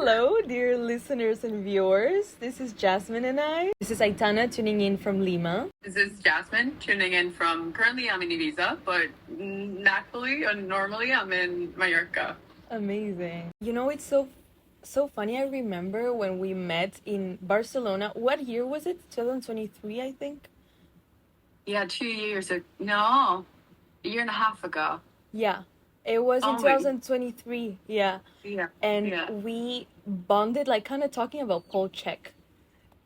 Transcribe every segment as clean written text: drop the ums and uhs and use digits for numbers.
Hello, dear listeners and viewers. This is Jasmine and I. This is Aitana tuning in from Lima. This is Jasmine tuning in from, currently I'm in Ibiza, but naturally and normally I'm in Mallorca. Amazing. It's so funny. I remember when we met in Barcelona. What year was it? 2023, I think. Yeah, 2 years ago. No, a year and a half ago. Yeah. It was in 2023. Yeah. Yeah. And we bonded, like, kind of talking about Paul Check.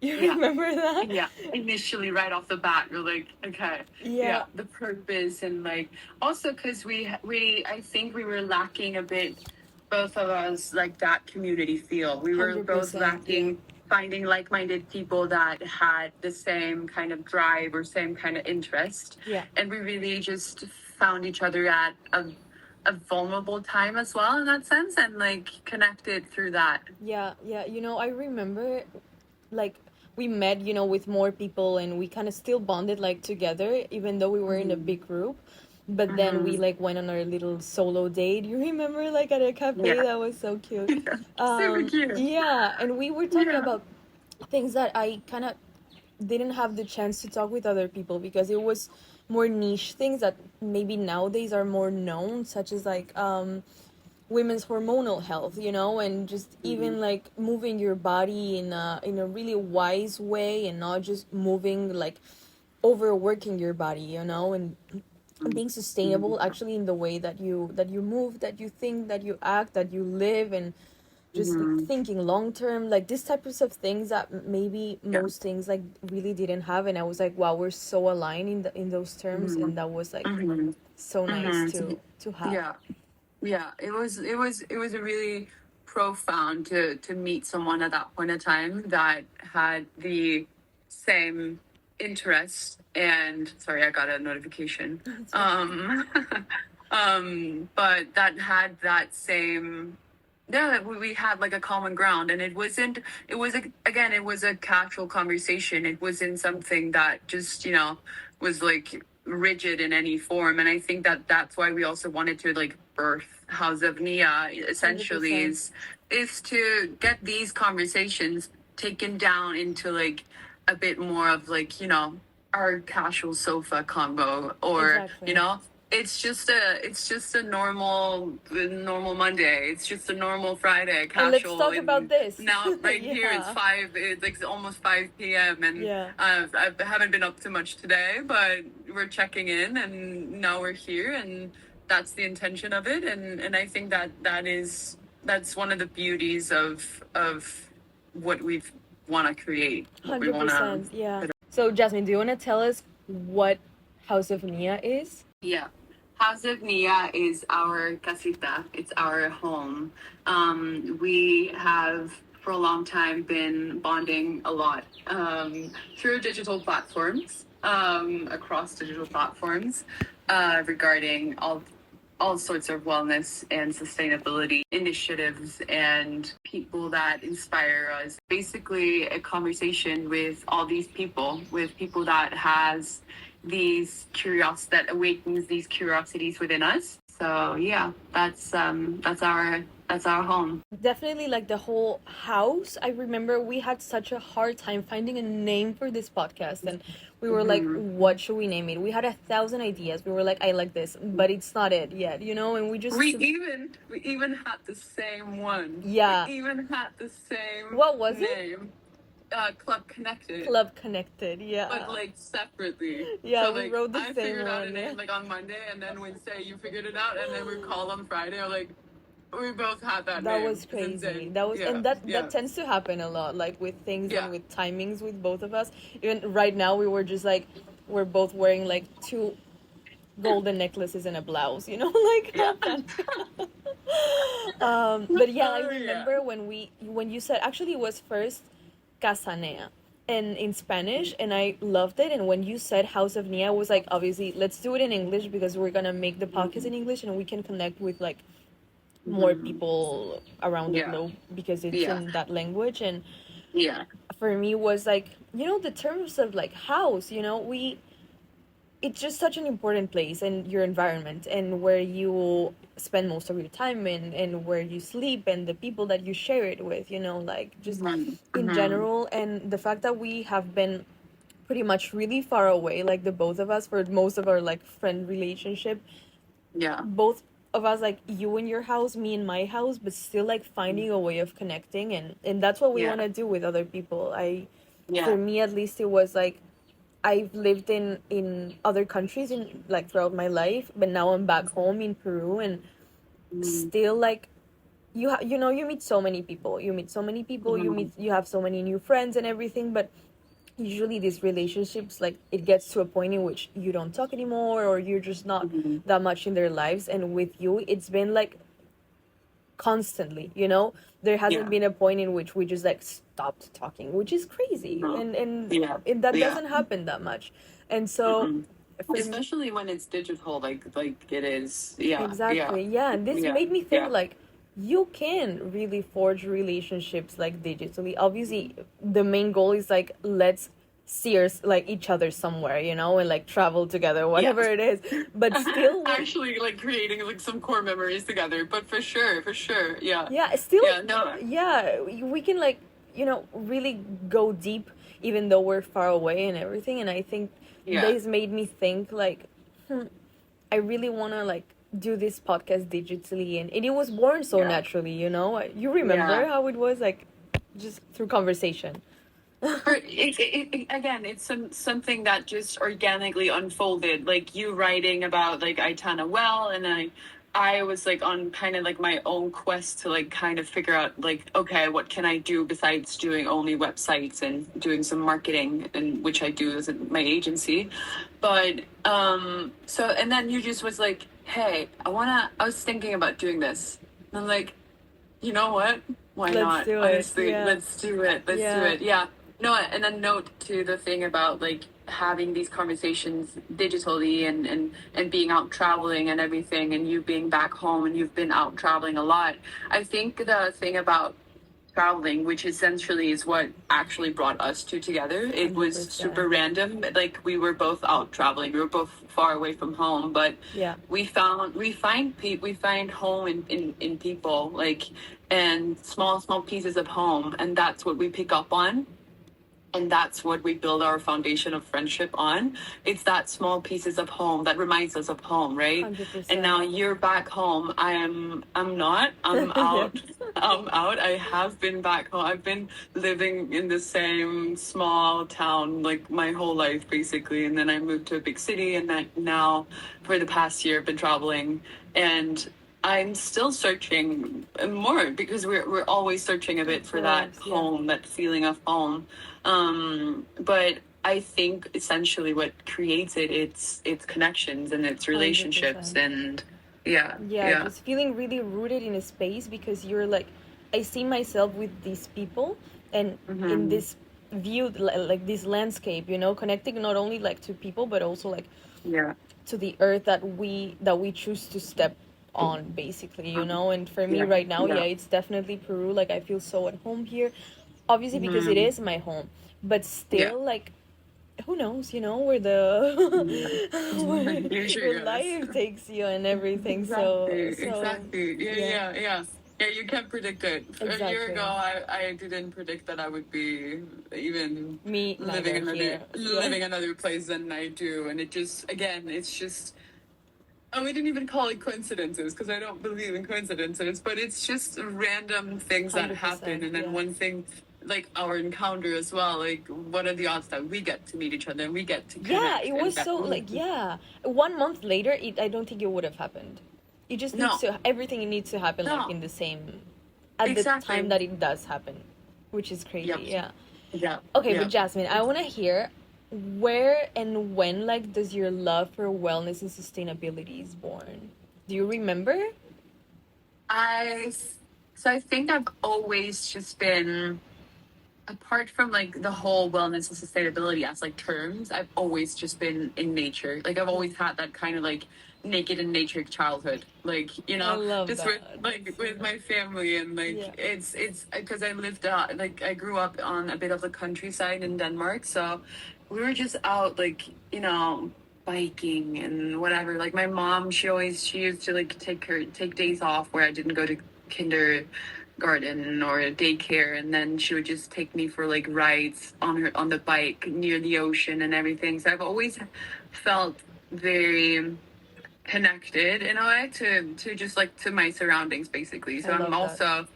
You remember that? Yeah. Initially, right off the bat, you're like, okay. Yeah. The purpose and like also because I think we were lacking a bit, both of us, like that community feel. We were both 100%, lacking finding like-minded people that had the same kind of drive or same kind of interest. Yeah. And we really just found each other at a vulnerable time as well in that sense, and like connected through that. Yeah. I remember, like, we met, with more people, and we kind of still bonded, like, together, even though we were in a big group. But then we, like, went on our little solo date. You remember, like, at a cafe? Yeah. That was so cute. Super cute. Yeah, and we were talking about things that I kind of didn't have the chance to talk with other people, because it was more niche things that maybe nowadays are more known, such as, like, women's hormonal health, and just even like moving your body in a really wise way, and not just moving, like, overworking your body, and being sustainable actually in the way that you move, that you think, that you act, that you live, and just thinking long term, like these types of things that maybe most things, like, really didn't have. And I was like, wow, we're so aligned in those terms, and that was, like, so nice to have. Yeah, it was a really profound to meet someone at that point in time that had the same interest. And sorry, I got a notification. But that had that same, we had like a common ground. And it was a casual conversation. It wasn't something that just, was like rigid in any form. And I think that that's why we also wanted to like birth House of Nèa, essentially 100%. is to get these conversations taken down into like a bit more of like, our casual sofa combo, or Exactly. it's just a normal Monday. It's just a normal Friday, casual. And let's talk about this. Now, right here, it's like almost 5 p.m. And I haven't been up too much today, but we're checking in, and now we're here, and that's the intention of it. And I think that's one of the beauties of what we want to create. 100%. Yeah. So, Jasmine, do you want to tell us what House of Nèa is? Yeah. House of Nèa is our casita. It's our home. We have for a long time been bonding a lot through digital platforms, across digital platforms, regarding all sorts of wellness and sustainability initiatives and people that inspire us. Basically, a conversation with all these people, that has that awakens these curiosities within us. So yeah, that's our home. Definitely, like, the whole house. I remember we had such a hard time finding a name for this podcast, and we were like, what should we name it? We had 1,000 ideas. We were like, I like this, but it's not it yet, and we just... We even had the same one. Yeah. We even had the same What was name. Club Connected, yeah. But like separately. Yeah, so, we like, wrote the I same figured out a one, name like on Monday, and then Wednesday you figured it out, and then we call on Friday. Or like, we both had that name. That was crazy. That was, and that tends to happen a lot, like with things and with timings with both of us. Even right now, we were just like, we're both wearing like 2 golden necklaces and a blouse, like. But yeah, I remember when you said, actually it was first Casa Nèa, and in Spanish, and I loved it. And when you said House of Nèa, I was like, obviously let's do it in English, because we're gonna make the podcast in English, and we can connect with like more people around the globe, because it's in that language. And for me was like, the terms of like house, we it's just such an important place, and your environment, and where you spend most of your time in, and where you sleep, and the people that you share it with, like just Mhm. in Mhm. general. And the fact that we have been pretty much really far away, like the both of us, for most of our like friend relationship, Yeah. both of us, like you in your house, me in my house, but still like finding a way of connecting. And that's what we Yeah. want to do with other people. For Yeah. me at least, it was like I've lived in other countries in like throughout my life, but now I'm back home in Peru. And Mm. still like you meet so many people, Mhm. you have so many new friends and everything. But usually these relationships, like it gets to a point in which you don't talk anymore, or you're just not Mhm. that much in their lives. And with you, it's been like constantly, there hasn't Yeah. been a point in which we just like stopped talking, which is crazy. Mhm. Yeah. And that Yeah. doesn't happen that much. And so Mm-mm. for me, Especially when it's digital, like it is. Yeah. Yeah. exactly, yeah. And this Yeah. made me think Yeah. like you can really forge relationships like digitally. Obviously, the main goal is like let's see like each other somewhere, and like travel together, Yeah. whatever it is. But still, when Actually, like creating like some core memories together. But for sure. Yeah. yeah, still, Yeah. No. yeah, we can like really go deep, even though we're far away and everything. And I think Yeah. this made me think like, I really want to like do this podcast digitally. And it was born so Yeah. naturally, you remember Yeah. how it was like just through conversation. Or again, it's something that just organically unfolded. Like you writing about like Aitana well, and I was like on kind of like my own quest to like kind of figure out like, okay, what can I do besides doing only websites and doing some marketing, and which I do as my agency. But so and then you just was like, hey, I was thinking about doing this. And I'm like, you know what? Why Let's not? do it. Honestly, Yeah. let's do it. Let's do Yeah. it. Yeah. No, and then note to the thing about like having these conversations digitally and being out traveling and everything, and you being back home and you've been out traveling a lot. I think the thing about traveling, which essentially is what actually brought us two together. It was super 100%. random. Like we were both out traveling. We were both far away from home, but Yeah. we find home in people, like, and small pieces of home, and that's what we pick up on, and that's what we build our foundation of friendship on. It's that small pieces of home that reminds us of home, right? And 100%. now you're back home. I'm not. I'm Yeah. out. I'm out. I have been back home. I've been living in the same small town like my whole life basically, and then I moved to a big city, and then now for the past year I've been traveling, and I'm still searching more because we're always searching a bit Of for that course. Yeah. home, that feeling of home. But I think essentially what creates it's connections and it's relationships 100%. and yeah, Yeah, yeah. just feeling really rooted in a space, because you're like, I see myself with these people, and in Mm-hmm. this view, like this landscape, connecting not only like to people, but also like Yeah. to the earth that we choose to step on, basically. And for me Yeah. right now, Yeah. yeah, it's definitely Peru. Like I feel so at home here, obviously because it Mm-hmm. is my home. But Yeah. still, like, who knows, where the Yeah. Usually where goes. life takes you and everything. Exactly, So exactly. Yeah, yeah, yeah, yeah. Yeah, you can't predict it. A year ago, exactly. I didn't predict that I would be even Me neither here. Yeah. living another place than I do, and it just again, it's just. Oh, we didn't even call it coincidences because I don't believe in coincidences, but it's just random things that happen, 100%. and then Yeah. one thing, like our encounter as well. Like, what are the odds that we get to meet each other and we get to Yeah, connect it and was that? so like, yeah. 1 month later, I don't think it would have happened. It just needs No, to everything needs to happen like no, in the same at the time exactly. that it does happen, which is Yep. crazy. Yeah. Yeah. Okay, but Yeah. Jasmine, I want to hear where and when like does your love for wellness and sustainability is born? Do you remember? I so I think I've always just been apart from like the whole wellness and sustainability as like terms, I've always just been in nature. Like I've always had that kind of like naked in nature childhood. Like, I love just with that. like That's so with my nice. family and Yeah. like it's because I lived like I grew up on a bit of the countryside in Denmark, so we were just out like, biking and whatever. Like my mom, she used to like take days off where I didn't go to kindergarten or daycare, and then she would just take me for like rides on the bike near the ocean and everything. So I've always felt very connected in a way to just like to my surroundings basically. So I I'm love that. also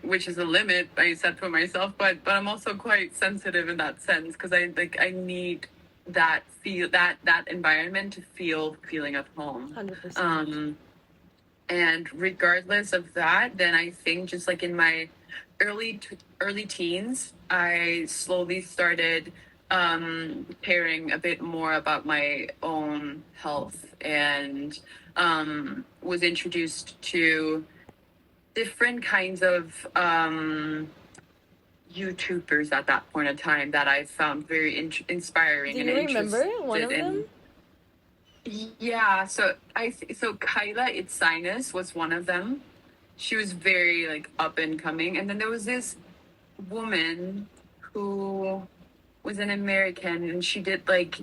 which is a limit I set for myself, but I'm also quite sensitive in that sense because I need that that environment to feel feeling of home. 100%. And regardless of that, then I think just like in my early teens, I slowly started caring a bit more about my own health and was introduced to different kinds of YouTubers at that point in time that I found very inspiring Do and you remember one interested of them? in. Yeah, so Kyla Itzinus was one of them. She was very like up and coming, and then there was this woman who was an American, and she did like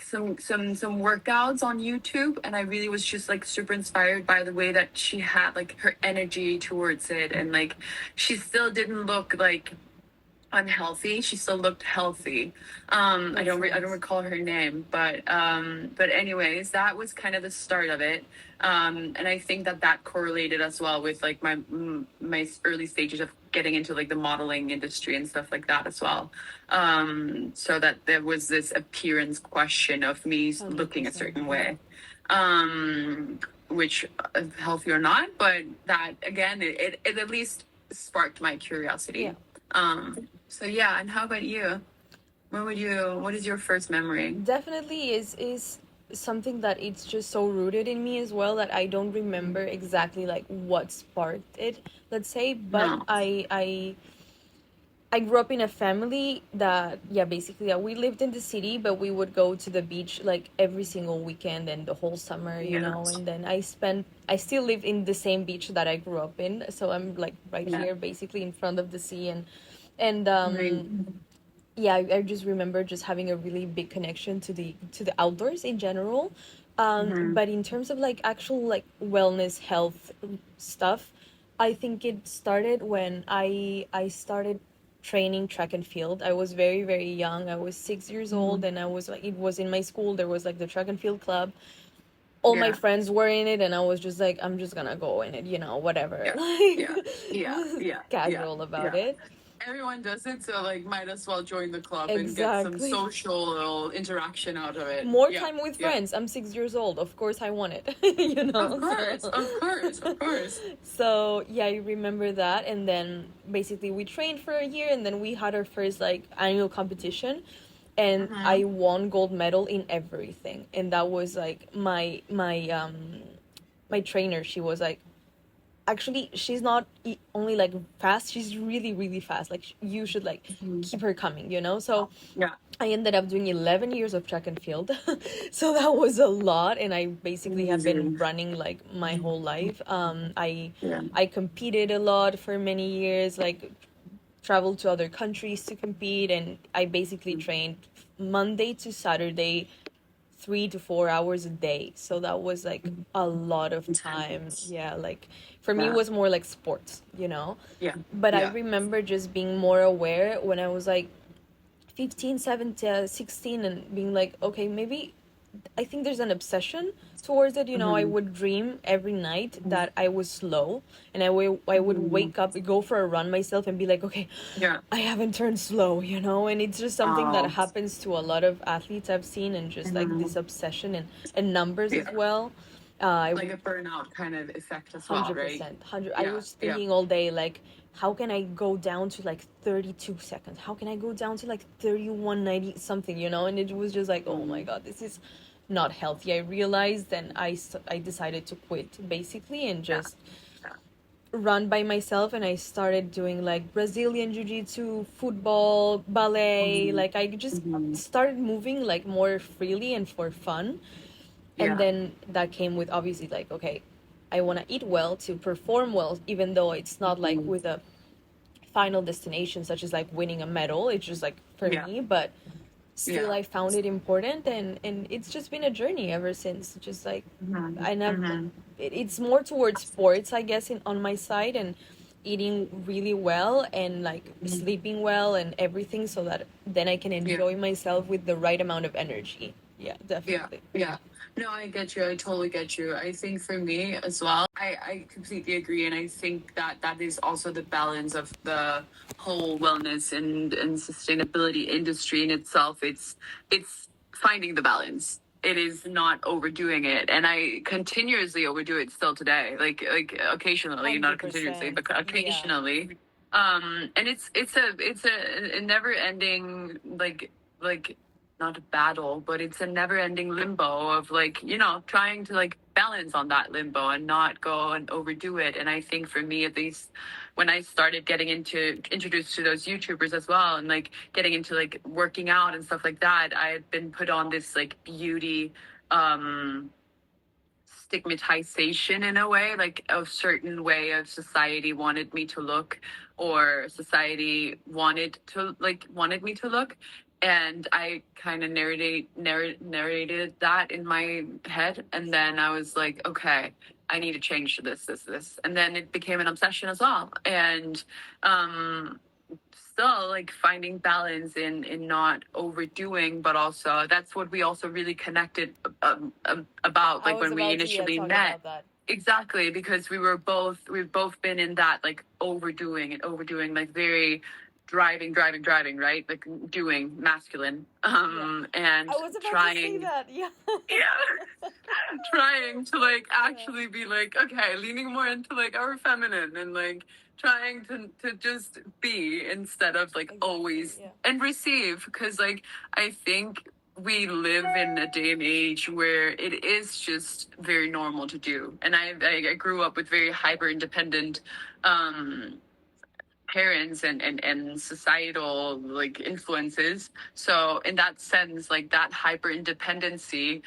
some workouts on YouTube, and I really was just like super inspired by the way that she had like her energy towards it, and like she still didn't look like unhealthy. She still looked healthy. I That's I don't nice. recall her name, but anyways, that was kind of the start of it. And I think that that correlated as well with like my early stages of getting into like the modeling industry and stuff like that as well. So that there was this appearance question of me looking a 100%. certain way. Which healthy or not, but that again, it at least sparked my Yeah. curiosity. So yeah, and how about you? What is your first memory? Definitely is something that it's just so rooted in me as well that I don't remember exactly like what sparked it, let's say, but No. I grew up in a family that, yeah, basically, we lived in the city, but we would go to the beach like every single weekend and the whole summer, you Yeah. know. And then I still live in the same beach that I grew up in, so I'm like right Yeah. here, basically in front of the sea, and Right. yeah, I just remember just having a really big connection to the outdoors in general. Mm-hmm. But in terms of like actual like wellness, health stuff, I think it started when I started training track and field. I was very, very young. I was 6 years old, and I was like, it was in my school. There was like the track and field club. All my Yeah. friends were in it, and I was just like, I'm just gonna go in it, whatever. Yeah. Like, Yeah. Yeah. Yeah. Yeah. casual about Yeah. it. Everyone does it, so like might as well join the club and get some Exactly. social interaction out of it. More Yeah. time with Yeah. friends. I'm 6 years old. Of course, I want it. Of course. So, Of course. Of course. so yeah, I remember that. And then basically, we trained for a year, and then we had our first like annual competition, and Mm-hmm. I won gold medal in everything. And that was like my trainer. She was like, actually, she's not only like fast, she's really, really fast. Like, you should like Mm-hmm. keep her coming. So Yeah. I ended up doing 11 years of track and field. So that was a lot, and I basically have been Amazing. running like my whole life. Yeah. I competed a lot for many years, like traveled to other countries to compete, and I basically trained Monday to Saturday 3 to 4 hours a day. So that was like a lot of time. Intense. Yeah, like for me it Yeah. was more like sports. Yeah. But I Yeah. remember just being more aware when I was like 15, 17, 16, and being like, okay, maybe I think there's an obsession towards it. I Mm-hmm. would dream every night that I was slow, and I would Mm-hmm. wake up, go for a run myself, and be like, okay, Yeah. I haven't turned slow. And it's just something that Oh. happens to a lot of athletes I've seen, and just like Mm-hmm. this obsession and numbers as Yeah. well. I Like a burnout kind of effect as well, right? 100%, 100. I Yeah. was Yeah. thinking all day, like, how can I go down to like 32 seconds? How can I go down to like 31:90 something? And it was just like, oh my Mm-hmm. God, this is not healthy. I realized, and I decided to quit basically and Yeah. just Yeah. run by myself. And I started doing like Brazilian jiu-jitsu, football, ballet. Mm-hmm. Like, I just Mm-hmm. started moving like more freely and for fun. And Yeah. then that came with, obviously, like, okay, I want to eat well to perform well, even though it's not like Mm-hmm. with a final destination such as like winning a medal. It's just like for Yeah. me. But still I found it important, and it's just been a journey ever since. Just like I never, it's more towards sports, I guess, in on my side, and eating really well and like sleeping well and everything, so that then I can enjoy myself with the right amount of energy. Yeah, definitely. Yeah. No, I get you. I totally get you. I think for me as well, I completely agree. And I think that that is also the balance of the whole wellness and sustainability industry in itself. It's finding the balance. It is not overdoing it. And I continuously overdo it still today. Like occasionally, not continuously, 100%. but Yeah. occasionally. And it's a never ending like not a battle, but it's a never ending limbo of like, trying to like balance on that limbo and not go and overdo it. And I think for me, at least, when I started getting introduced to those YouTubers as well, and like getting into like working out and stuff like that, I had been put on this like beauty, stigmatization in a way, like a certain way of society wanted me to look, or society wanted me to look. And I kind of narrated that in my head, and then I was like, okay, I need to change to this, and then it became an obsession as well. And still like finding balance in not overdoing, but also that's what we also really connected about, I like was when we about to initially talk met. about that. Exactly, because we've both been in that like overdoing, like very driving, right? Like doing masculine. And I was about to say trying, that. Yeah. yeah, trying to like actually be like, okay, leaning more into like our feminine, and like trying to just be instead of like always yeah. and receive, because like I think we live in a day and age where it is just very normal to do. And I grew up with very hyper independent parents and societal like influences. So in that sense, like that hyper independency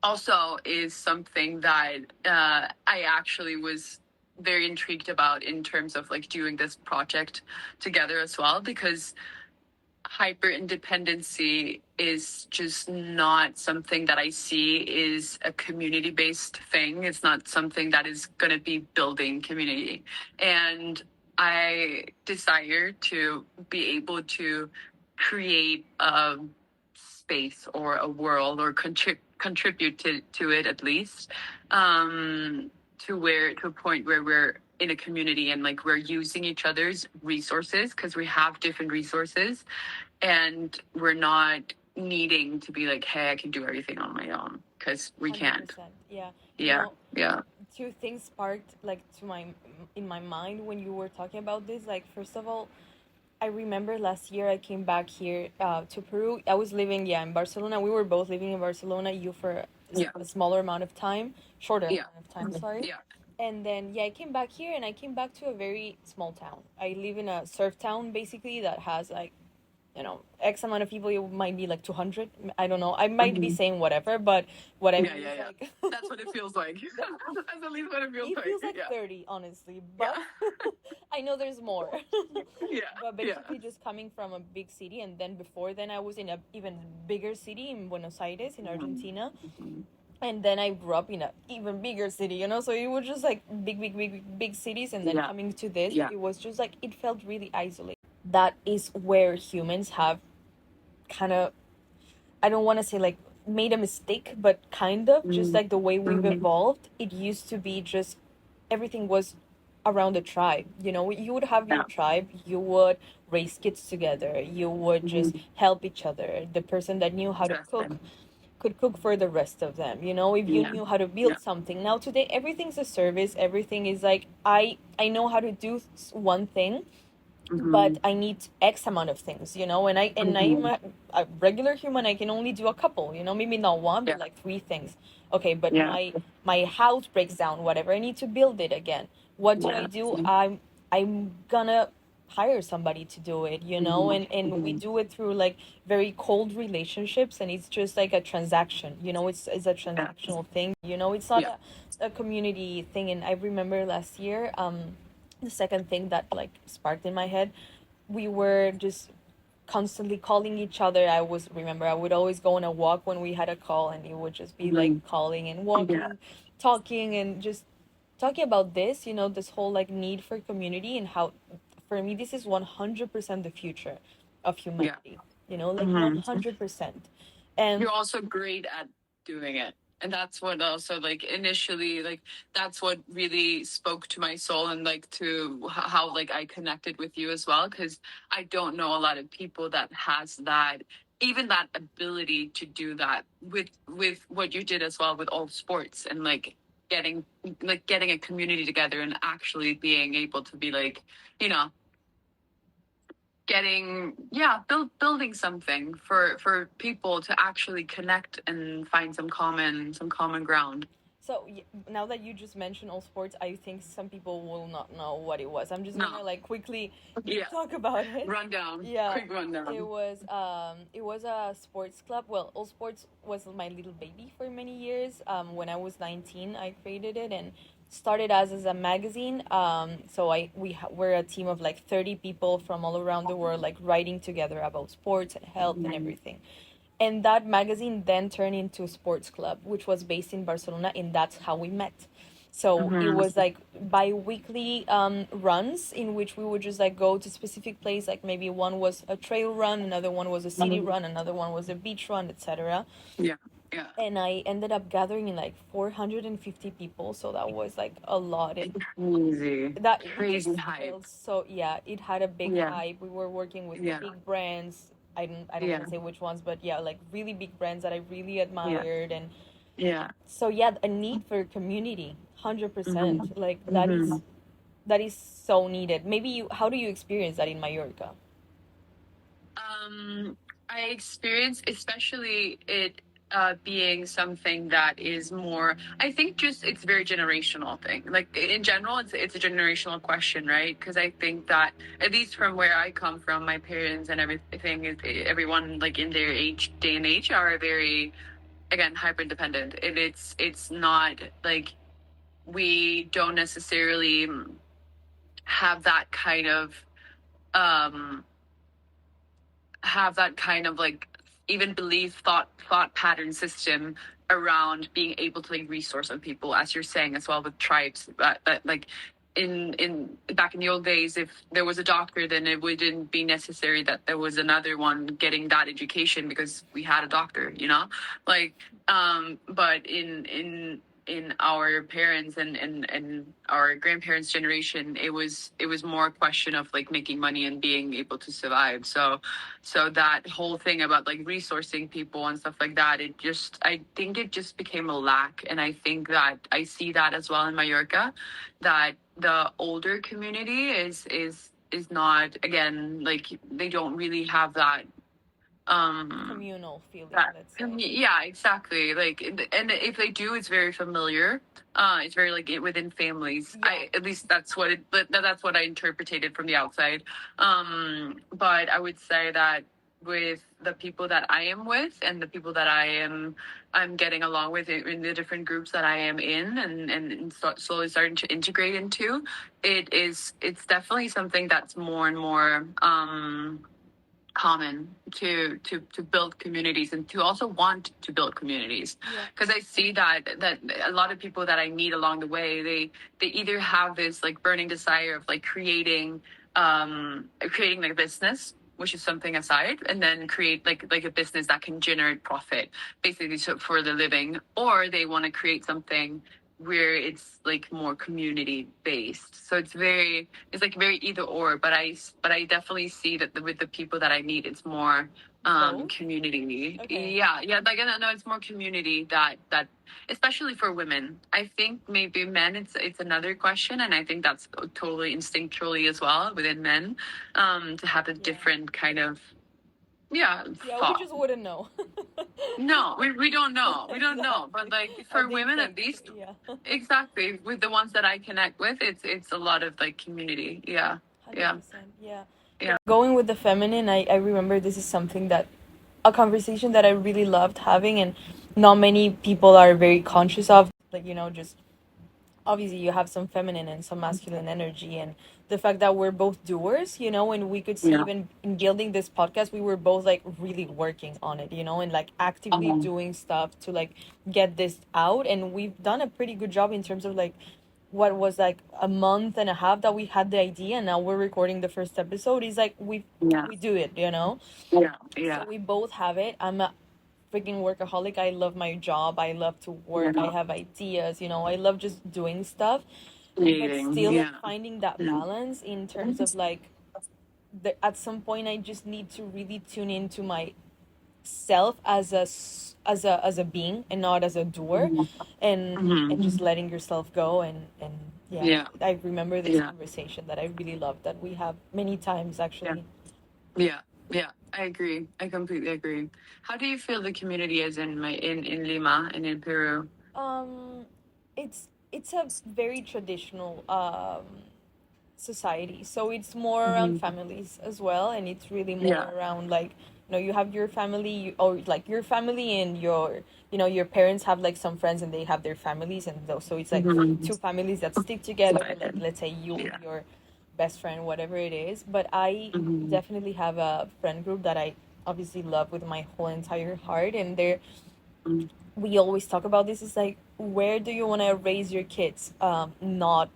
also is something that I actually was very intrigued about in terms of like doing this project together as well, because hyper independency is just not something that I see is a community based thing. It's not something that is going to be building community. And I desire to be able to create a space or a world, or contribute to it at least, to a point where we're in a community and like we're using each other's resources, because we have different resources, and we're not needing to be like, hey, I can do everything on my own, because we can't. 100%. Yeah. Yeah, yeah, Two things sparked like to my in my mind when you were talking about this. Like, first of all, I remember last year I came back here to Peru. I was living, yeah, in Barcelona. We were both living in Barcelona. You for a smaller amount of time, shorter amount of time. Sorry. yeah. And then yeah, I came back here, and I came back to a very small town. I live in a surf town basically that has like, X amount of people. It might be like 200. I don't know. I might be saying whatever, but what I mean is like That's what it feels like. That's at least what it feels it like. feels like 30, honestly, but I know there's more. Yeah, But basically, just coming from a big city, and then before then, I was in a even bigger city in Buenos Aires, in Argentina, and then I grew up in a even bigger city. So it was just like big cities, and then coming to this, it was just like it felt really isolated. That is where humans have kind of, I don't want to say like made a mistake, but kind of just like the way we've evolved. It used to be just everything was around the tribe. You would have your tribe, you would raise kids together, you would just help each other. The person that knew how to cook could cook for the rest of them. If you knew how to build something. Now today everything's a service. Everything is like I know how to do one thing, but I need X amount of things, I'm a regular human. I can only do a couple, maybe not one, but like three things. Okay, but my house breaks down, whatever. I need to build it again. What do I do? I'm gonna hire somebody to do it, and we do it through like very cold relationships, and it's just like a transaction, it's a transactional thing, it's not a community thing. And I remember last year, the second thing that like sparked in my head, we were just constantly calling each other. I would always go on a walk when we had a call, and it would just be like calling and walking, talking, and just talking about this, this whole like need for community, and how for me this is 100% the future of humanity, like 100%. And You're also great at doing it. And that's what also like initially like that's what really spoke to my soul and like to how like I connected with you as well, because I don't know a lot of people that has that, even that ability to do that with what you did as well with all sports, and getting getting a community together and actually being able to be like, you know, building something for people to actually connect and find some common ground. so now that you just mentioned all sports, I think some people will not know what it was. I'm just No. gonna like quickly Yeah. talk about it. Rundown. Yeah, Quick rundown. it was a sports club. Well, all sports was my little baby for many years. When I was 19, I created it and started as a magazine. So we're a team of like 30 people from all around the world, like writing together about sports and health and everything. And that magazine then turned into a sports club, which was based in Barcelona, and that's how we met. So it was like bi-weekly runs in which we would just like go to specific place. Like maybe one was a trail run, another one was a city run, another one was a beach run, etc. Yeah. Yeah. And I ended up gathering in like 450 people, so that was like a lot. And Crazy. that Crazy just hype. felt so, yeah, it had a big Yeah. hype. We were working with Yeah. big brands. I don't Yeah. want to say which ones, but yeah, like really big brands that I really admired. And Yeah. so yeah, a need for community, 100%. Like that is so needed. Maybe how do you experience that in Mallorca? I experience, especially it being something that is more. I think just it's very generational thing. Like in general, it's a generational question, right? Because I think that at least from where I come from, my parents and everything is everyone like in their day and age are very, again, hyper independent, and it's not like we don't necessarily have that kind of um like even belief thought pattern system around being able to like resource on people, as you're saying as well with tribes, that like in back in the old days, if there was a doctor, then it wouldn't be necessary that there was another one getting that education because we had a doctor, like but in our parents and our grandparents generation, it was more a question of like making money and being able to survive. So that whole thing about like resourcing people and stuff like that, I think it just became a lack. And I think that I see that as well in Mallorca, that the older community is not, again, like they don't really have that Communal feeling, that let's say. yeah, exactly. Like, and if they do, it's very familiar. It's very like within families. Yeah. At least that's what that's what I interpreted from the outside. But I would say that with the people that I am with and the people that I'm getting along with in the different groups that I am in, and slowly starting to integrate into, it's definitely something that's more and more common to build communities, and to also want to build communities, because I see that a lot of people that I meet along the way, they either have this like burning desire of like creating like a business, which is something aside, and then create like a business that can generate profit basically, so for the living, or they want to create something where it's like more community based. So it's like very either or, but I definitely see that with the people that I meet, it's more Both? community. Okay. Yeah, like no, it's more community, that especially for women. I think maybe men, it's another question, and I think that's totally instinctually as well within men, to have a different kind of Yeah, thought. we just wouldn't know. No, we don't know. We don't know. But like for The women, at instinct, least, yeah. exactly, with the ones that I connect with, it's a lot of like community. Yeah. 100%, yeah. Yeah. Going with the feminine, I remember this is something that a conversation that I really loved having, and not many people are very conscious of. Like, just obviously you have some feminine and some masculine energy, and the fact that we're both doers, and we could see Yeah. even in building this podcast, we were both like really working on it, and like actively Um, doing stuff to like get this out. And we've done a pretty good job in terms of like what was like a month and a half that we had the idea, and now we're recording the first episode. Is like yeah. we do it. Yeah. So Yeah. we both have it. I'm a freaking workaholic. I love my job. I love to work. I Yeah. have ideas. I love just doing stuff, but Creating. still like Yeah. finding that Mm. balance in terms of like at some point I just need to really tune into myself as a being and not as a doer, Mhm. and just Mhm. letting yourself go. And yeah, Yeah. I remember this Yeah. conversation that I really loved that we have many times Yeah. actually. Yeah. Yeah. I agree. I completely agree. How do you feel the community is in Lima and in Peru? um it's a very traditional society. So it's more around Mhm. families as well, and it's really more Yeah. around like you have your family, or like your family and your parents have like some friends and they have their families, and those, so it's like Mhm. two families that stick together. Like Excited. let's say you and Yeah. your best friend, whatever it is. But I Mhm. definitely have a friend group that I obviously love with my whole entire heart, and they're Mhm. we always talk about this. Is like, where do you want to raise your kids? Not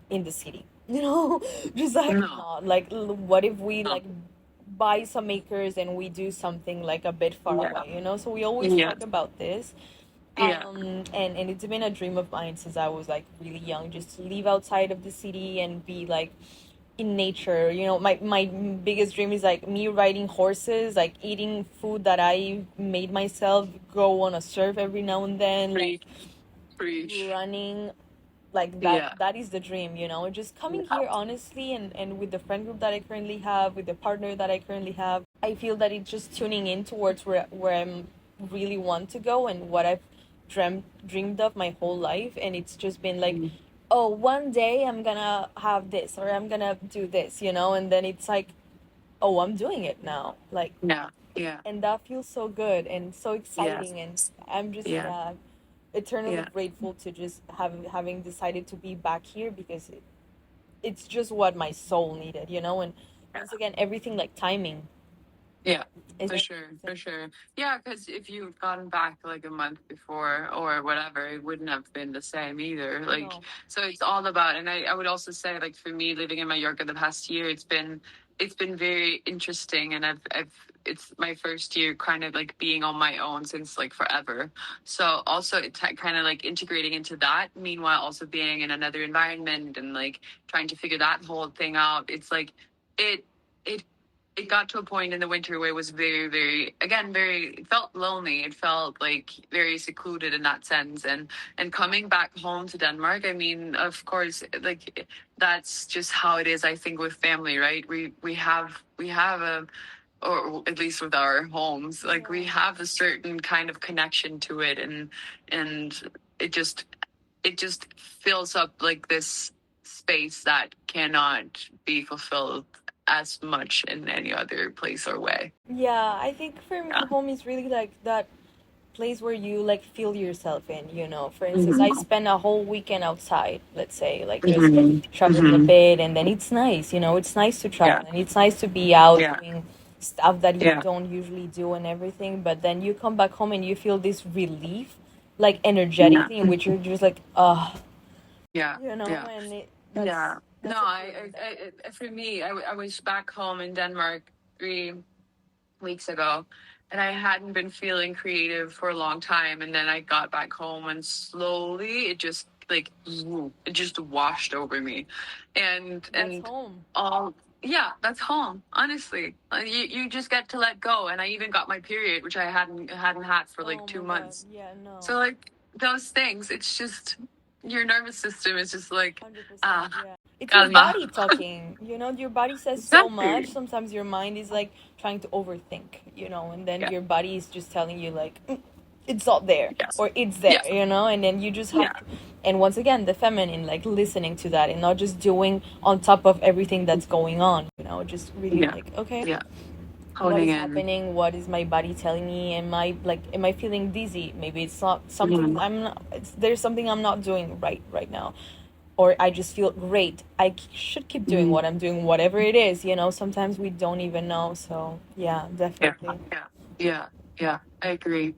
in the city, just like No. not like what if we No. like buy some acres and we do something like a bit far Yeah. away. So we always Yeah. talk about this. Yeah. And it's been a dream of mine since I was like really young, just to live outside of the city and be like in nature. My biggest dream is like me riding horses, like eating food that I made myself, go on a surf every now and then, like Preach. Preach. running, like that Yeah. that is the dream. Just coming Yeah. here honestly, and with the friend group that I currently have, with the partner that I currently have, I feel that it's just tuning in towards where I'm really want to go, and what I've dreamed of my whole life. And it's just been like, Mhm. oh, one day I'm gonna have this, or I'm gonna do this. And then it's like, oh, I'm doing it now, like. Yeah. Yeah. And that feels so good and so Yeah. exciting, and I'm just, Yeah. yeah, eternally Yeah. grateful to just having decided to be back here, because it's just what my soul needed. And once again, everything like timing Yeah, is for sure, everything. for sure. Yeah, because if you'd gone back like a month before or whatever, it wouldn't have been the same either. Like, No. so it's all about, and I would also say, like, for me living in Mallorca the past year, it's been very interesting, and it's my first year kind of like being on my own since like forever. So also it kind of like integrating into that. Meanwhile, also being in another environment and like trying to figure that whole thing out. It's like it it it got to a point in the winter where it was very, very, again, very, it felt lonely. It felt like very secluded in that sense. And coming back home to Denmark, I mean, of course, like that's just how it is, I think, with family, right? We have a, or at least with our homes, like we Yeah. have a certain kind of connection to it, and it just it just fills up like this space that cannot be fulfilled as much in any other place or way. Yeah, I think for me, Yeah. home is really like that place where you like feel yourself in. For instance, I Mm-hmm. spend a whole weekend outside, let's say, like just Mm-hmm. traveling a Mm-hmm. bit, and then it's nice. It's nice to Yeah. travel, and it's nice to be out Yeah. doing stuff that you Yeah. don't usually do and everything. But then you come back home and you feel this relief, like Yeah. energetically, in which you're just like, Yeah. Yeah. and Yeah. No, that's a feeling that. for me, I was back home in Denmark 3 weeks ago, and I hadn't been feeling creative for a long time. And then I got back home, and slowly it just like it just washed over me, and That's and home. all. Yeah, that's home. Honestly, you just get to let go. And I even got my period, which I hadn't had for like Oh two my God. months. Yeah, no. So like those things, it's just your nervous system is just like 100%. ah, Yeah. It's your calma. body talking. Your body says so much. Exactly. Sometimes your mind is like trying to overthink, and then Yeah. your body is just telling you like, it's not there, Yes. or it's there, Yes. and then you just have Yeah. to. And once again, the feminine, like listening to that and not just doing on top of everything that's going on, just really Yeah. like, okay, Yeah. what honing is in. happening, what is my body telling me, am I feeling dizzy, maybe it's not something I'm not, there's something I'm not doing right now, or I just feel great, should keep doing what I'm doing, whatever it is, sometimes we don't even know. So yeah, Yeah, definitely. yeah, yeah, yeah. I agree.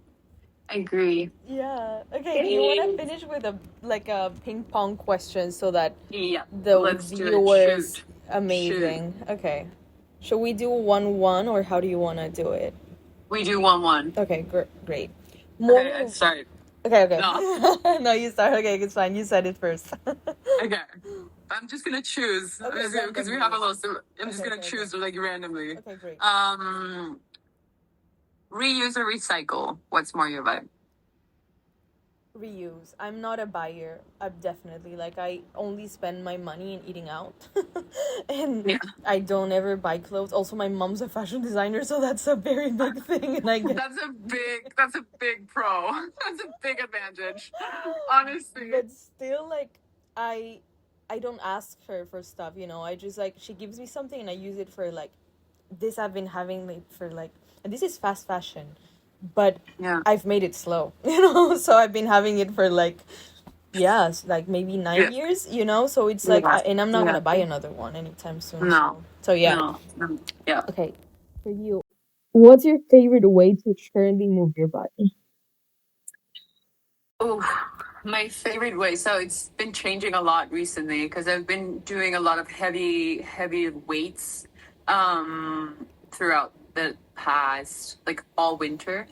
I agree. Yeah. Okay, do you want to finish with a ping pong question so that Yeah, the let's do it. viewers? Shoot. Shoot. Amazing. Okay. Should we do 1-1, or how do you want to do it? We do 1-1. Okay, great. Okay, I Morning. start. Okay. No. No, you start. Okay, it's fine. You said it first. Okay. I'm just gonna choose. Okay, Because we have a lot. So I'm just Okay, gonna okay, choose like randomly. Okay, great. Reuse or recycle? What's more your vibe? Reuse. I'm not a buyer. I'm definitely I only spend my money in eating out, and Yeah. I don't ever buy clothes. Also, my mom's a fashion designer, so that's a very big thing, and I get That's a big pro. That's a big advantage. Honestly. but still I I don't ask her for stuff. I just she gives me something and I use it for this. I've been having for and this is fast fashion, but Yeah. I've made it slow, so I've been having it for yes, maybe 9 years, so it's and I'm not gonna buy another one anytime soon. No. So yeah. No. Yeah. Okay, for you, what's your favorite way to currently move your body? Oh, my favorite way. So it's been changing a lot recently because I've been doing a lot of heavy weights throughout the past, like all winter.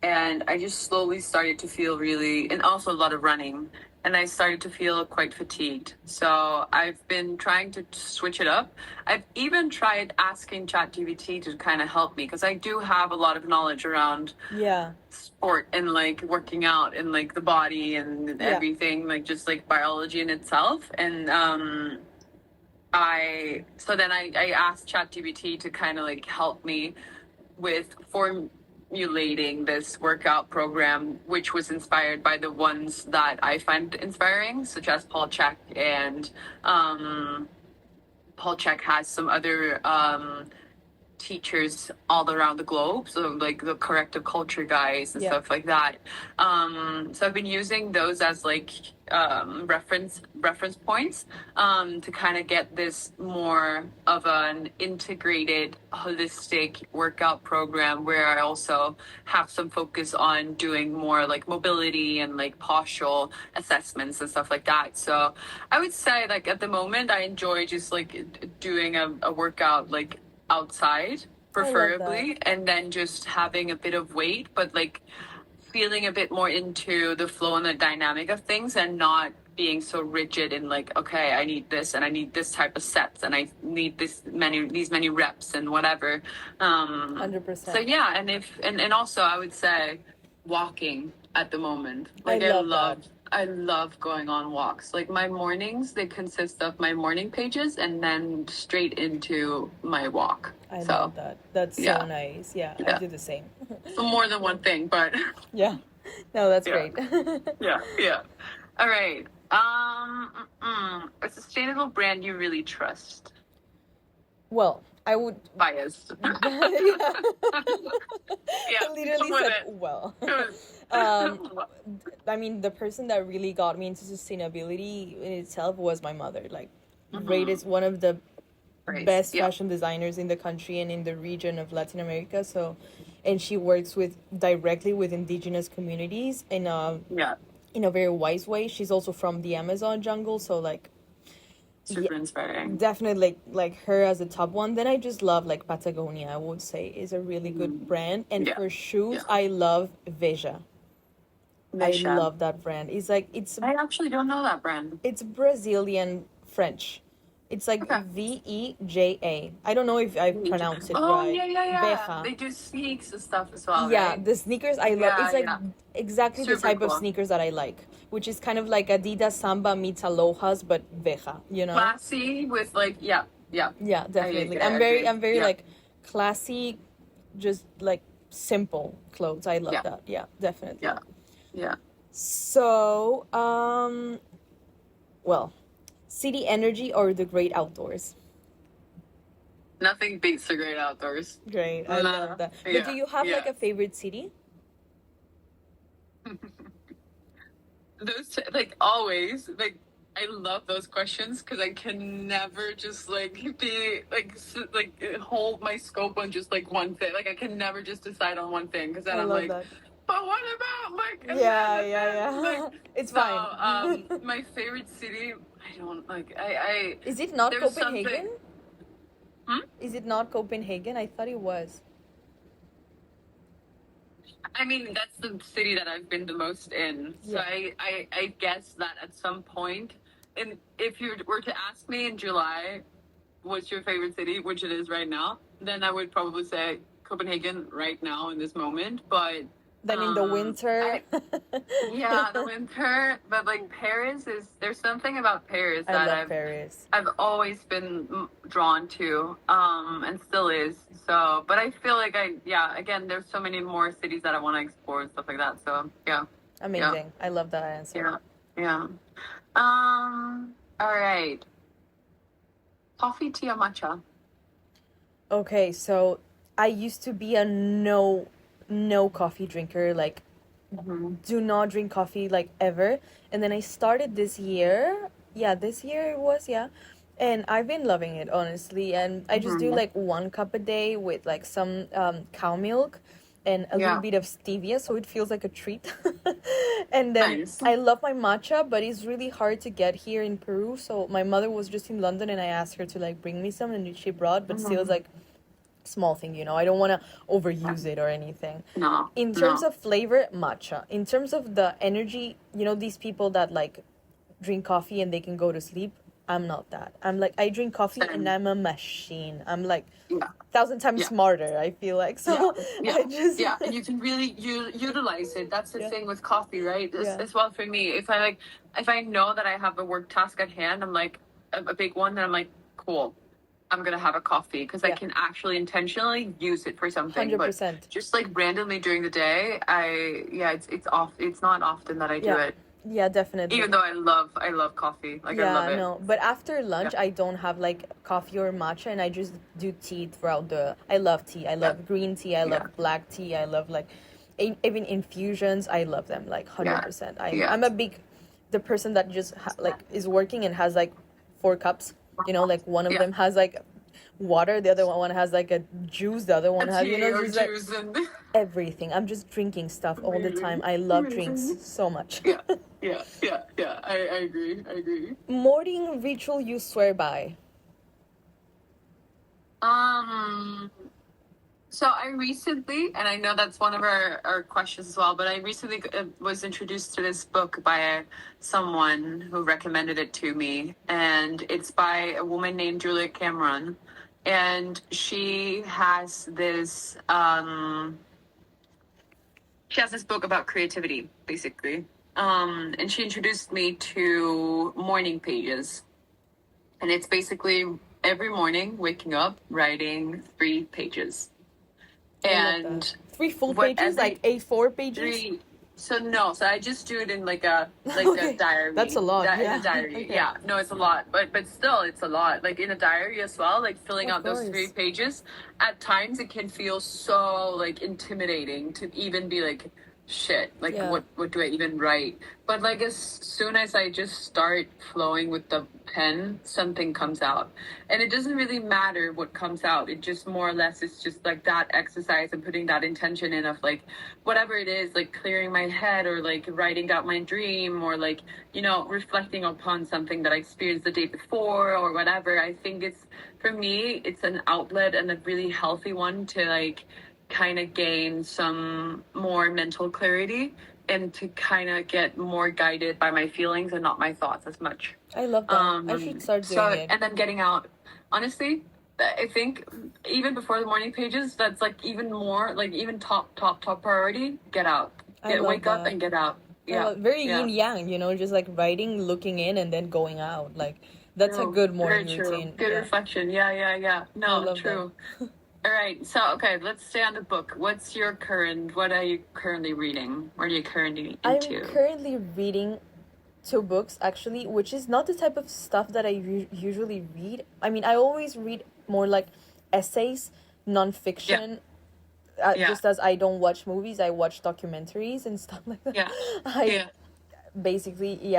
And I just slowly started to feel really, and also a lot of running. And I started to feel quite fatigued. So I've been trying to switch it up. I've even tried asking ChatGPT to kind of help me because I do have a lot of knowledge around Yeah. sport and like working out and like the body and Yeah. everything, like just like biology in itself. And I asked ChatGPT to kind of like help me with formulating this workout program, which was inspired by the ones that I find inspiring, such as Paul Chek. And Paul Chek has some other teachers all around the globe, so like the corrective culture guys and Yeah. stuff like that. So I've been using those as like reference points to kind of get this more of an integrated holistic workout program where I also have some focus on doing more like mobility and like postural assessments and stuff like that. So I would say like at the moment I enjoy just like doing a workout like outside preferably, and then just having a bit of weight, but like feeling a bit more into the flow and the dynamic of things and not being so rigid in like, okay, I need this and I need this type of sets and I need these many reps and whatever. 100%. So yeah, and also I would say walking at the moment. Like love that. I love going on walks. Like my mornings, they consist of my morning pages and then straight into my walk. I So love that. That's so yeah. nice. Yeah, I Yeah. do the same. So more than one thing, but Yeah. No, that's Yeah. great. yeah. All right. A sustainable brand you really trust. Well, I would. Biased. Yeah. Yeah, Literally come with said, it. well. Um, I mean, the person that really got me into sustainability in itself was my mother. Rated one of the best fashion designers in the country and in the region of Latin America. So, and she works directly with indigenous communities in a very wise way. She's also from the Amazon jungle, so super inspiring. definitely like her as a top one. Then I just love Patagonia. I would say is a really good brand. And for shoes, I love Veja. I love that brand. It's I actually don't know that brand. It's Brazilian French. It's Veja. I don't know if I pronounced it right. Veja. They do sneaks and stuff as well, Yeah, right? the sneakers I love. It's exactly the Super type of cool. sneakers that I like, which is kind of like Adidas Samba meets Aloha's, but Veja. Classy with like yeah. Yeah, definitely. I agree. I'm very classy, just simple clothes. I love that. Yeah, definitely. Yeah. So, well, city energy or the great outdoors? Nothing beats the great outdoors. Great, I love that. But Yeah, do you have like yeah. a favorite city? Those like always like I love those questions because I can never just like be like hold my scope on just like one thing. Like I can never just decide on one thing because then I I'm love like, that. but what about like and Yeah, then yeah, like yeah. It's so fine. my favorite city I don't like I Is it not there's Copenhagen? something. Hmm? Is it not Copenhagen? I thought it was. I mean, that's the city that I've been the most in. So Yeah. I guess that at some point, and if you were to ask me in July, what's your favorite city, which it is right now, then I would probably say Copenhagen right now in this moment. But Then in the winter. yeah, the winter. But like Paris is there's something about Paris I that love Paris. I've always been drawn to, and still is. So, but I feel like again, there's so many more cities that I want to explore and stuff like that. So, yeah. Amazing. I love that answer. Yeah. Yeah. All right. Coffee, tea, or matcha? Okay, so I used to be a no coffee drinker, like do not drink coffee like ever. And then I started this year. Yeah, this year it was, yeah. And I've been loving it, honestly. And I just do like 1 cup a day with like some cow milk and a little bit of stevia, so it feels like a treat. And then Nice. I love my matcha, but it's really hard to get here in Peru. So my mother was just in London and I asked her to like bring me some and she brought, but still it's like small thing, you know. I don't want to overuse it or anything. No. In terms No. of flavor, matcha. In terms of the energy, you know, these people that like drink coffee and they can go to sleep. I'm not that. I'm like, I drink coffee and I'm a machine. I'm like 1,000 times smarter, I feel like. So I just and you can really utilize it. That's the thing with coffee, right? As well for me. If I know that I have a work task at hand, I'm like a big one, then I'm like, cool. I'm gonna have a coffee because I can actually intentionally use it for something. 100%. But just like randomly during the day, it's off. It's not often that I do it. Yeah, definitely. Even though I love coffee. Like I love it. No. But after lunch, I don't have like coffee or matcha, and I just do tea throughout the. I love tea. I love green tea. I love black tea. I love like, even infusions. I love them like 100%. I'm a big, the person that just like is working and has like 4 cups. You know, like one of them has like water, the other one has like a juice, the other one has, you know, just like everything. I'm just drinking stuff all the time. I love drinks so much. I agree. Morning ritual you swear by? So I recently, and I know that's one of our questions as well, but I recently was introduced to this book by someone who recommended it to me, and it's by a woman named Julia Cameron, and she has this book about creativity, basically, and she introduced me to morning pages, and it's basically every morning waking up writing 3 pages. And 3 full pages, like A4 pages? 3. So I just do it in like a a diary. That's a lot. In a diary. Okay. Yeah, no, it's a lot, but still, it's a lot. Like in a diary as well, like filling out those 3 pages. At times, it can feel so like intimidating to even be like, shit, like what do I even write? But like as soon as I just start flowing with the pen, something comes out, and it doesn't really matter what comes out. It just more or less is just like that exercise and putting that intention in of like whatever it is, like clearing my head or like writing out my dream or like, you know, reflecting upon something that I experienced the day before or whatever. I think it's, for me, it's an outlet and a really healthy one to like kind of gain some more mental clarity and to kind of get more guided by my feelings and not my thoughts as much. I love that. I should start doing it. And then getting out. Honestly, I think even before the morning pages, that's like even more, like even top priority, get out. Wake up and get out. Yeah. Very yin yang, you know, just like writing, looking in, and then going out. Like, that's a good morning routine. Good reflection. Yeah. No, true. All right, so okay, let's stay on the book. What are you currently reading? What are you currently into? I'm currently reading 2 books, actually, which is not the type of stuff that I usually read. I mean, I always read more like essays, nonfiction. Just as I don't watch movies, I watch documentaries and stuff like that. I basically,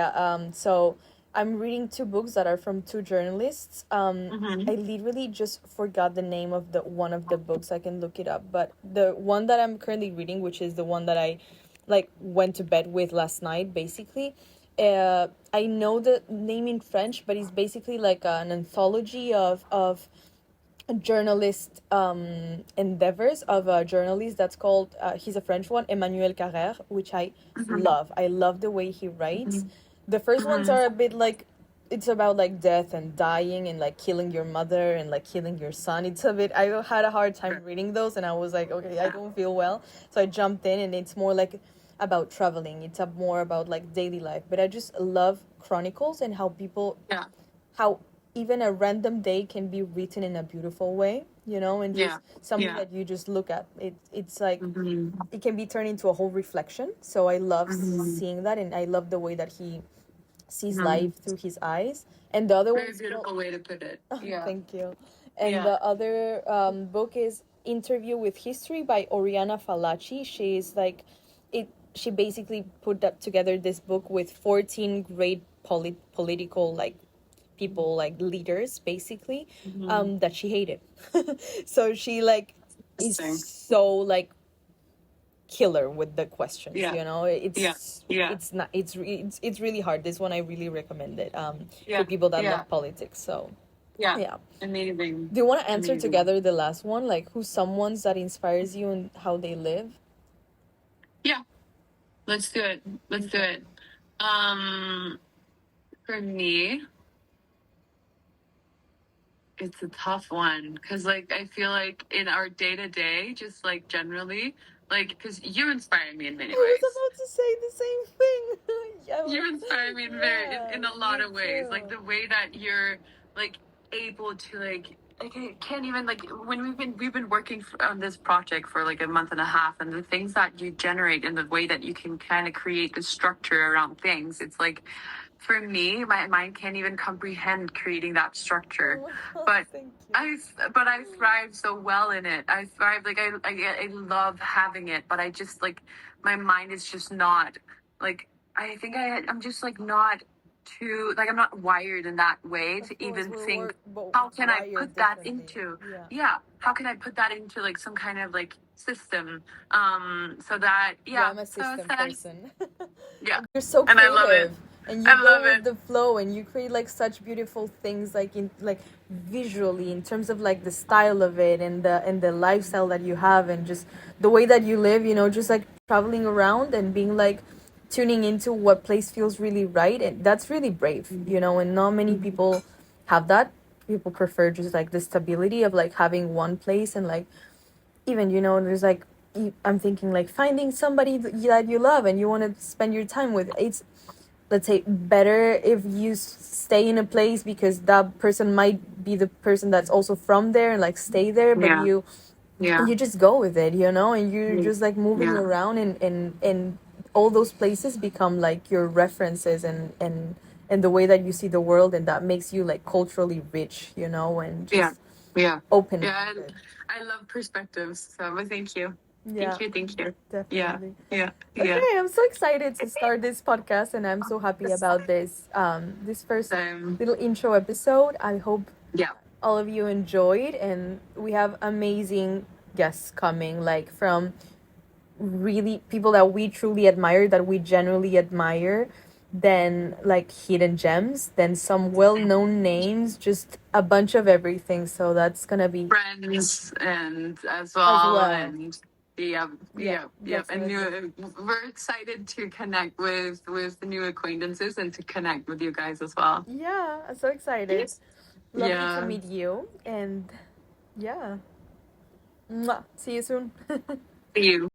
so I'm reading two books that are from two journalists. I literally just forgot the name of the one of the books. I can look it up, but the one that I'm currently reading, which is the one that I like went to bed with last night, basically. I know the name in French, but it's basically like an anthology of journalist endeavors of a journalist that's called he's a French one, Emmanuel Carrère, which I love. I love the way he writes. The first ones are a bit like it's about like death and dying and like killing your mother and like killing your son. It's a bit I had a hard time reading those and I was like, okay, I don't feel well. So I jumped in and it's more like about traveling. It's more about like daily life. But I just love chronicles and how people how even a random day can be written in a beautiful way, you know, and just something that you just look at. It's like it can be turned into a whole reflection. So I love seeing that, and I love the way that he sees life through his eyes. And the other Very one's beautiful way to put it. thank you. And the other book is Interview with History by Oriana Fallaci. She's like it. She basically put that together this book with 14 great political like people like leaders basically that she hated. So she like is so like killer with the questions, you know. It's not it's really hard. This one I really recommend it for people that love politics. So amazing. Do you want to answer together the last one, like who's someone that inspires you and how they live? Let's do it. For me, it's a tough one because like I feel like in our day-to-day, just like generally, like because you inspire me in many ways. I was about to say the same thing. You inspire me in a lot of ways, like the way that you're like able to like I can't even like when we've been working on this project for like a month and a half, and the things that you generate and the way that you can kind of create the structure around things, it's like for me my mind can't even comprehend creating that structure. But I thrive so well in it. I thrive like I love having it, but I just like my mind is just not like I think I'm just like not too like I'm not wired in that way to even think how can I put that into how can I put that into like some kind of like system so that I'm a system person. You're so and creative. I love it. And you go with the flow and you create like such beautiful things like in like visually in terms of like the style of it and the lifestyle that you have and just the way that you live, you know, just like traveling around and being like tuning into what place feels really right, and that's really brave, you know, and not many people have that. People prefer just like the stability of like having one place and like even, you know, there's like I'm thinking like finding somebody that you love and you want to spend your time with. It's let's say better if you stay in a place because that person might be the person that's also from there and like stay there, but you just go with it, you know, and you're just like moving around and all those places become like your references and the way that you see the world, and that makes you like culturally rich, you know, and just open. I love perspectives, so thank you. Thank you. Definitely. Okay, I'm so excited to start this podcast, and I'm so happy about this this first little intro episode. I hope all of you enjoyed, and we have amazing guests coming, like from really people that we truly admire, that we genuinely admire, then like hidden gems, then some well-known names, just a bunch of everything. So that's gonna be friends and as well. And and we're excited to connect with the new acquaintances and to connect with you guys as well. I'm so excited. Lovely to meet you, and Mwah. See you soon. See you.